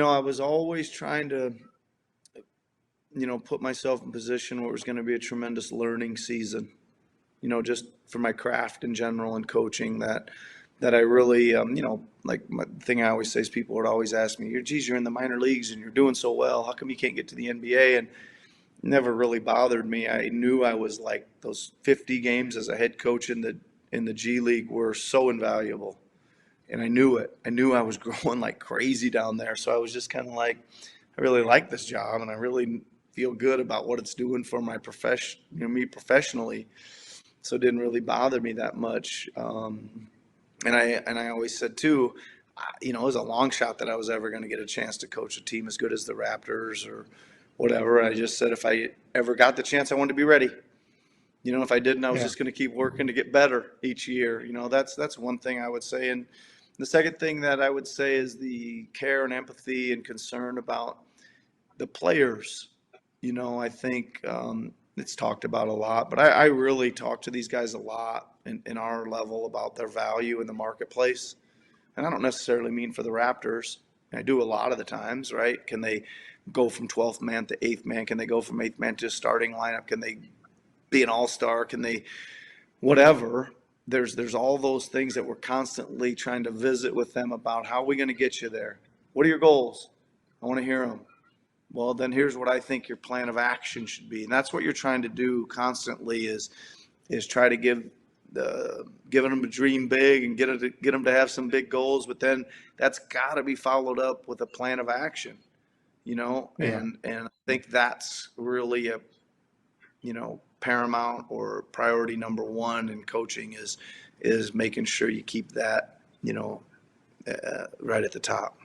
I was always trying to, put myself in a position where it was going to be a tremendous learning season, just for my craft in general and coaching that I really, like my thing I always say is people would always ask me, you're in the minor leagues and you're doing so well. How come you can't get to the NBA? And it never really bothered me. I knew I was like those 50 games as a head coach in the G League were so invaluable. And I knew it. I knew I was growing like crazy down there. So I was just kind of like, I really like this job and I really feel good about what it's doing for my profession, me professionally. So it didn't really bother me that much. And I always said too, it was a long shot that I was ever going to get a chance to coach a team as good as the Raptors or whatever. I just said if I ever got the chance, I wanted to be ready. If I didn't, I was Yeah. just going to keep working to get better each year. That's one thing I would say. And the second thing that I would say is the care and empathy and concern about the players. I think it's talked about a lot, but I really talk to these guys a lot in our level about their value in the marketplace. And I don't necessarily mean for the Raptors. I do a lot of the times, right? Can they go from 12th man to 8th man? Can they go from 8th man to starting lineup? Can they be an all-star? Can they whatever? There's all those things that we're constantly trying to visit with them about. How are we going to get you there? What are your goals? I want to hear them. Well, then here's what I think your plan of action should be. And that's what you're trying to do constantly is try to giving them a dream big and get them to have some big goals, but then that's got to be followed up with a plan of action, Yeah. and I think that's really a, paramount or priority number one in coaching is making sure you keep that, right at the top.